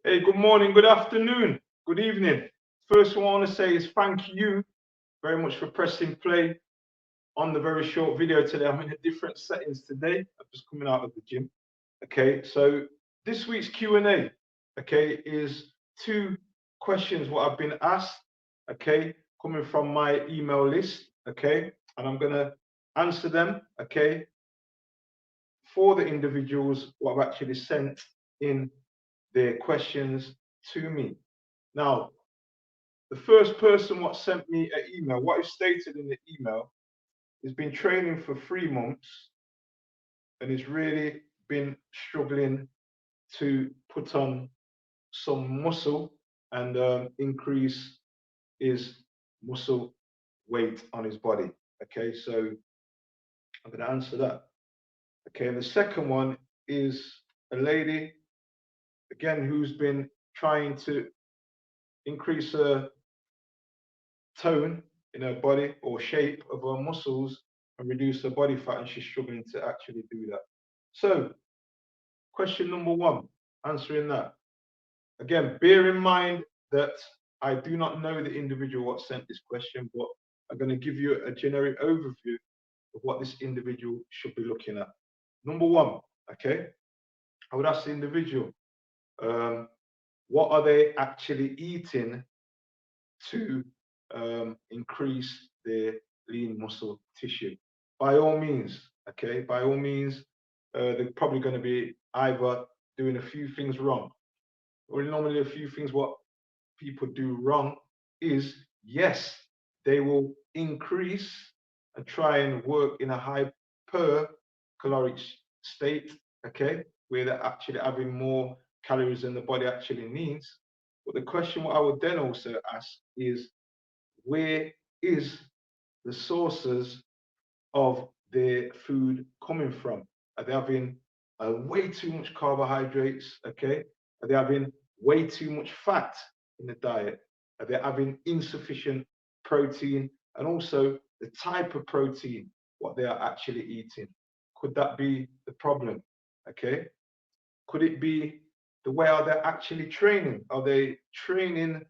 Hey, good morning, good afternoon, good evening. First, what I want to say is thank you very much for pressing play on the very short video today. I'm in a different settings today. I'm just coming out of the gym. Okay, so this week's Q&A, okay, is two questions what I've been asked, okay, coming from my email list, okay, and I'm gonna answer them, okay, for the individuals what I've actually sent in their questions to me. Now, the first person what sent me an email, what is stated in the email, has been training for 3 months and has really been struggling to put on some muscle and increase his muscle weight on his body. Okay, so I'm going to answer that. Okay, and the second one is a lady, again, who's been trying to increase her tone in her body or shape of her muscles and reduce her body fat, and she's struggling to actually do that. So, question number one, answering that. Again, bear in mind that I do not know the individual what sent this question, but I'm going to give you a generic overview of what this individual should be looking at. Number one, okay, I would ask the individual, what are they actually eating to increase their lean muscle tissue? By all means, okay, by all means, they're probably going to be either doing a few things wrong. Or normally a few things what people do wrong is, yes, they will increase and try and work in a hypercaloric state, okay, where they're actually having more calories than the body actually needs. But the question what I would then also ask is, where is the sources of their food coming from? Are they having way too much carbohydrates? Okay. Are they having way too much fat in the diet? Are they having insufficient protein? And also the type of protein, what they are actually eating. Could that be the problem? Okay. Could it be the way are they actually training? Are they training,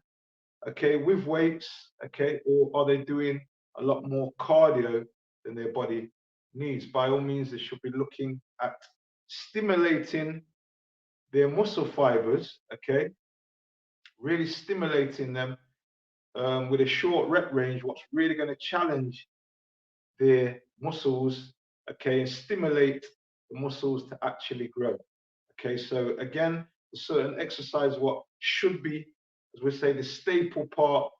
okay, with weights, okay, or are they doing a lot more cardio than their body needs? By all means, they should be looking at stimulating their muscle fibers, okay, really stimulating them with a short rep range, what's really going to challenge their muscles, okay, and stimulate the muscles to actually grow. Okay, so again, a certain exercise what should be, as we say, the staple part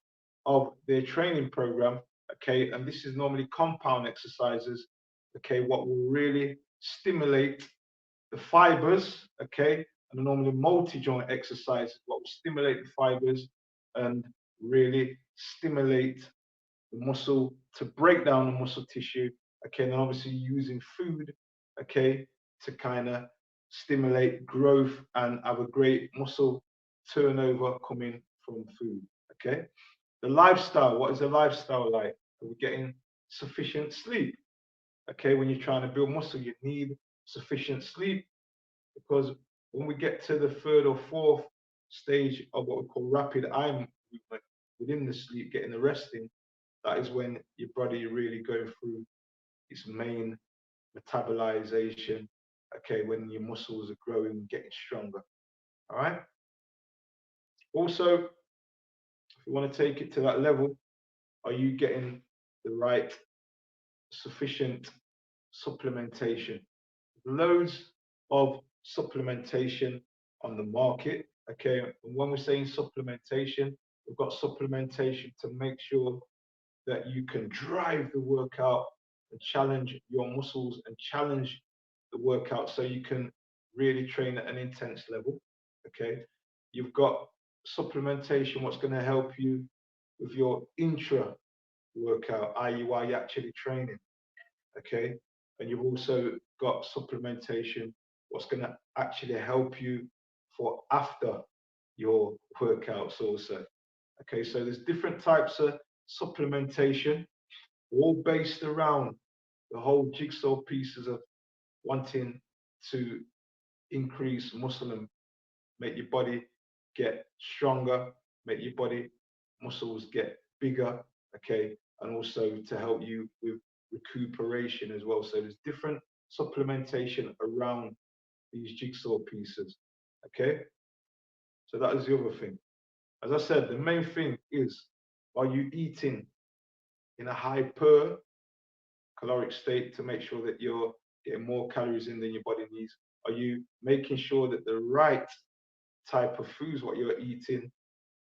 of their training program, okay, and this is normally compound exercises, okay, what will really stimulate the fibers, okay, and normally multi-joint exercises, what will stimulate the fibers and really stimulate the muscle to break down the muscle tissue, okay, and then obviously using food, okay, to kind of stimulate growth and have a great muscle turnover coming from food, okay. The lifestyle, what is the lifestyle like? Are we getting sufficient sleep? Okay, when you're trying to build muscle, you need sufficient sleep, because when we get to the third or fourth stage of what we call rapid eye movement within the sleep, getting the resting, that is when your body really going through its main metabolization, okay, when your muscles are growing, getting stronger. All right. Also, if you want to take it to that level, are you getting the right sufficient supplementation? Loads of supplementation on the market. Okay, and when we're saying supplementation, we've got supplementation to make sure that you can drive the workout and challenge your muscles and challenge the workout so you can really train at an intense level. Okay, you've got supplementation, what's going to help you with your intra workout, i.e., while you're actually training. Okay, and you've also got supplementation, what's going to actually help you for after your workouts also. Okay, so there's different types of supplementation, all based around the whole jigsaw pieces of wanting to increase muscle and make your body get stronger, make your body muscles get bigger, okay, and also to help you with recuperation as well. So there's different supplementation around these jigsaw pieces, okay. So that is the other thing. As I said, the main thing is, are you eating in a hyper caloric state to make sure that you're getting more calories in than your body needs? Are you making sure that the right type of foods, what you're eating,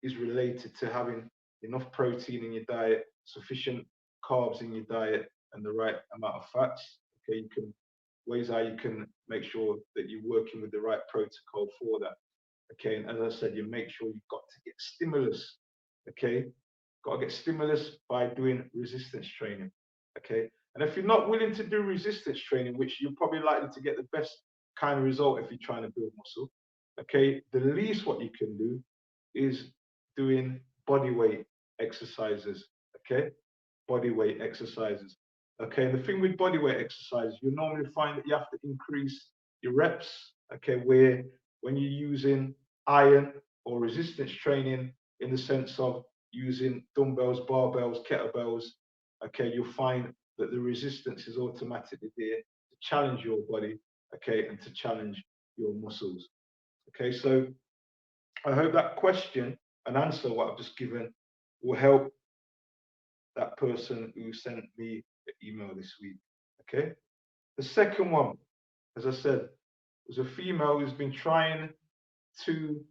is related to having enough protein in your diet, sufficient carbs in your diet, and the right amount of fats? Okay, you can ways how you can make sure that you're working with the right protocol for that. Okay, and as I said, you make sure you've got to get stimulus. Okay, got to get stimulus by doing resistance training. Okay, and if you're not willing to do resistance training, which you're probably likely to get the best kind of result if you're trying to build muscle, okay, the least what you can do is doing body weight exercises. Okay, body weight exercises. Okay, and the thing with body weight exercises, you normally find that you have to increase your reps. Okay, where when you're using iron or resistance training in the sense of using dumbbells, barbells, kettlebells, okay, you'll find that the resistance is automatically there to challenge your body, okay, and to challenge your muscles. Okay, so I hope that question and answer what I've just given will help that person who sent me the email this week. Okay. The second one, as I said, was a female who's been trying to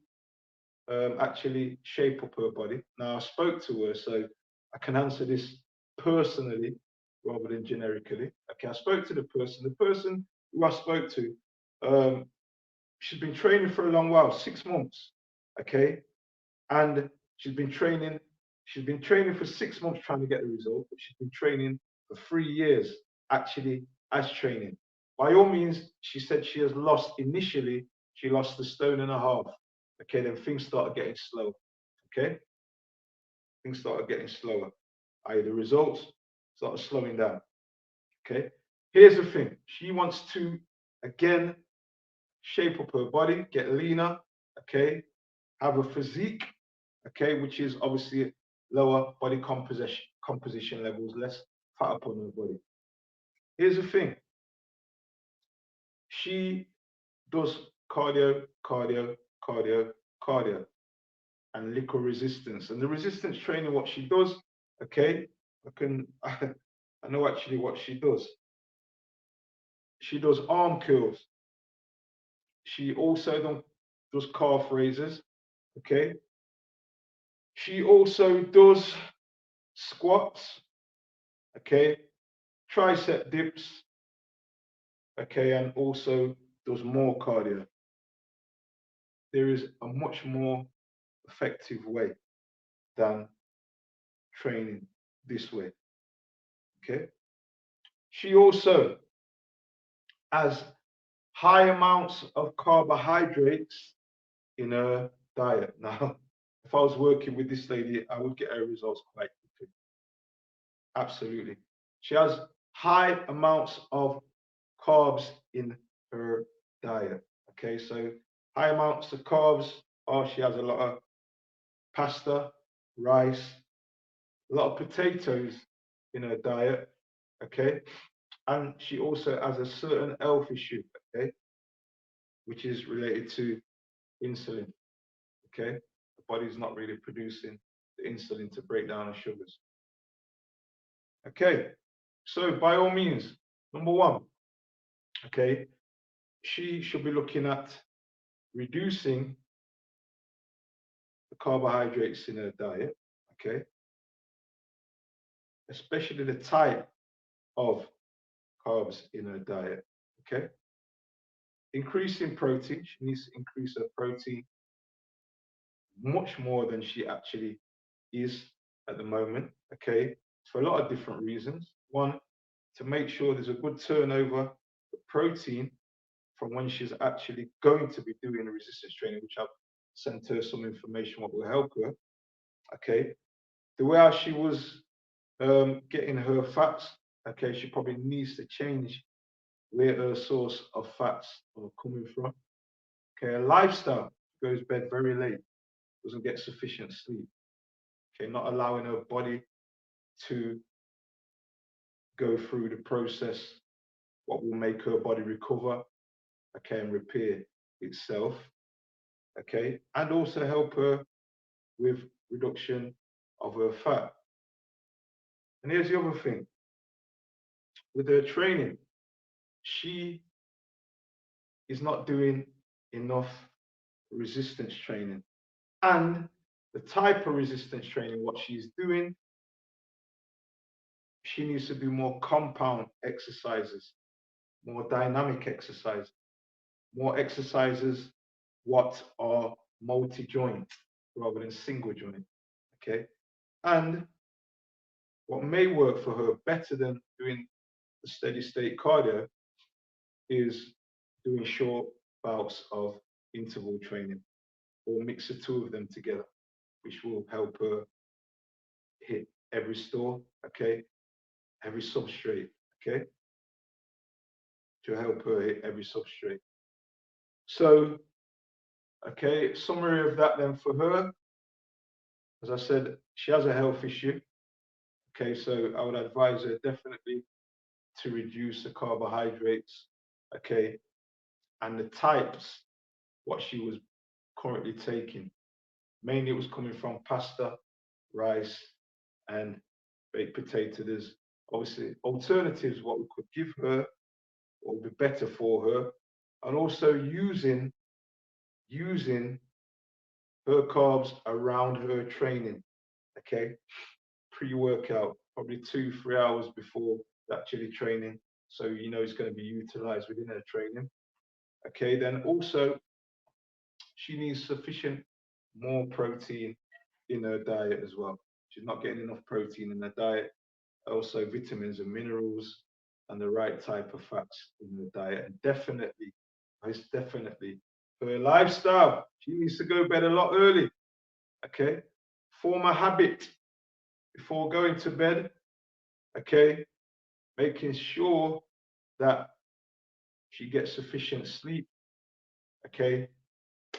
actually shape up her body. Now, I spoke to her, so I can answer this personally rather than generically. Okay, I spoke to the person. The person who I spoke to, she's been training for a long while, 6 months. Okay, and she's been training. She's been training for 6 months trying to get the result, but she's been training for 3 years actually as training. By all means, she said she has lost initially. She lost 1.5 stone. Okay, then things started getting slow. Okay, things started getting slower. The results started slowing down. Okay, here's the thing. She wants to again shape up her body, get leaner. Okay, have a physique. Okay, which is obviously lower body composition levels, less fat upon her body. Here's the thing. She does cardio, cardio, cardio, cardio, and little resistance. And the resistance training, what she does, okay, I know actually what she does. She does arm curls. She also does calf raises, okay. She also does squats, okay, tricep dips, okay, and also does more cardio. There is a much more effective way than training this way, okay. She also has high amounts of carbohydrates in her diet. Now, if I was working with this lady, I would get her results quite quickly. Absolutely. She has high amounts of carbs in her diet. Okay, so high amounts of carbs, or she has a lot of pasta, rice, a lot of potatoes in her diet. Okay, and she also has a certain health issue. Okay, which is related to insulin. Okay, the body's not really producing the insulin to break down the sugars. Okay, so by all means, number one, okay, she should be looking at reducing the carbohydrates in her diet, okay, especially the type of carbs in her diet, okay. Increasing protein, she needs to increase her protein much more than she actually is at the moment, okay, for a lot of different reasons. One, to make sure there's a good turnover of protein from when she's actually going to be doing the resistance training, which I've sent her some information what will help her. Okay, the way how she was getting her fats, okay, she probably needs to change where her source of fats are coming from. Okay, her lifestyle, goes to bed very late. doesn't get sufficient sleep. Okay, not allowing her body to go through the process, what will make her body recover, okay, and repair itself, okay, and also help her with reduction of her fat. And here's the other thing, with her training, she is not doing enough resistance training. And the type of resistance training, what she's doing, she needs to do more compound exercises, more dynamic exercise, more exercises what are multi-joint rather than single joint, okay? And what may work for her better than doing the steady state cardio is doing short bouts of interval training, or mix the two of them together, which will help her hit every store, okay, every substrate, okay, to help her hit every substrate. So, okay, summary of that then for her. As I said, she has a health issue. Okay, so I would advise her definitely to reduce the carbohydrates, okay, and the types, what she was currently taking. Mainly it was coming from pasta, rice, and baked potato. There's obviously alternatives, what we could give her, what would be better for her, and also using her carbs around her training, okay? Pre-workout, probably 2-3 hours before actually training, so you know it's going to be utilized within her training. Okay, then also she needs sufficient more protein in her diet as well. She's not getting enough protein in her diet. Also vitamins and minerals and the right type of fats in her diet. And definitely, most definitely, her lifestyle. She needs to go to bed a lot early. Okay, form a habit before going to bed. Okay, making sure that she gets sufficient sleep. Okay,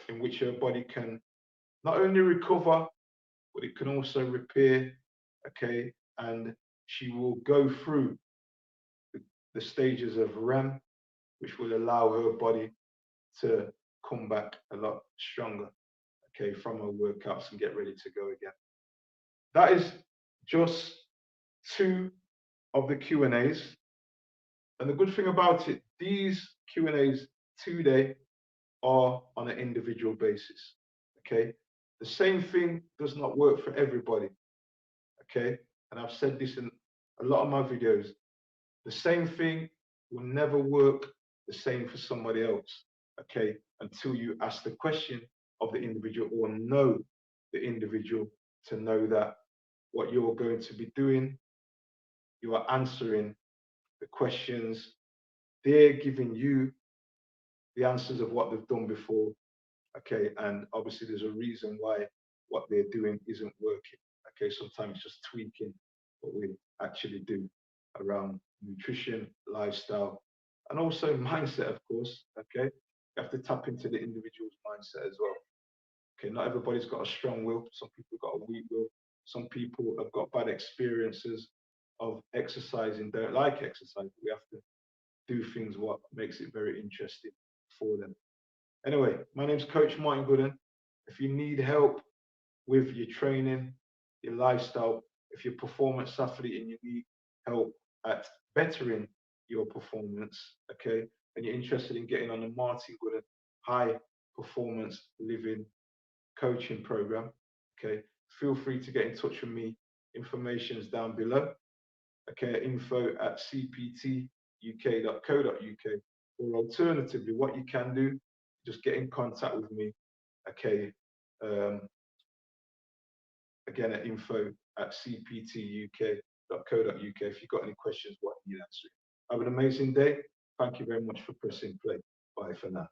in which her body can not only recover, but it can also repair. Okay, and she will go through the stages of REM, which will allow her body to come back a lot stronger, okay, from her workouts and get ready to go again. That is just 2 of the Q&As. And the good thing about it, these Q&As today are on an individual basis, okay? The same thing does not work for everybody, okay? And I've said this in a lot of my videos. The same thing will never work the same for somebody else, okay? Until you ask the question of the individual or know the individual to know that what you're going to be doing, you are answering the questions. They're giving you the answers of what they've done before, okay? And obviously there's a reason why what they're doing isn't working, okay? Sometimes it's just tweaking what we actually do around nutrition, lifestyle, and also mindset, of course, okay? You have to tap into the individual's mindset as well. Okay, not everybody's got a strong will. Some people got a weak will. Some people have got bad experiences of exercising, don't like exercise. We have to do things what makes it very interesting for them. Anyway, my name's Coach Martin Gooden. If you need help with your training, your lifestyle, if you're a performance athlete and you need help at bettering your performance, okay, and you're interested in getting on the Martin Gooden High Performance Living Coaching Program, okay, feel free to get in touch with me. Information is down below, okay, info@cptuk.co.uk, or alternatively, what you can do, just get in contact with me, okay, again at info@cptuk.co.uk if you've got any questions, what you need answering. Have an amazing day. Thank you very much for pressing play. Bye for now.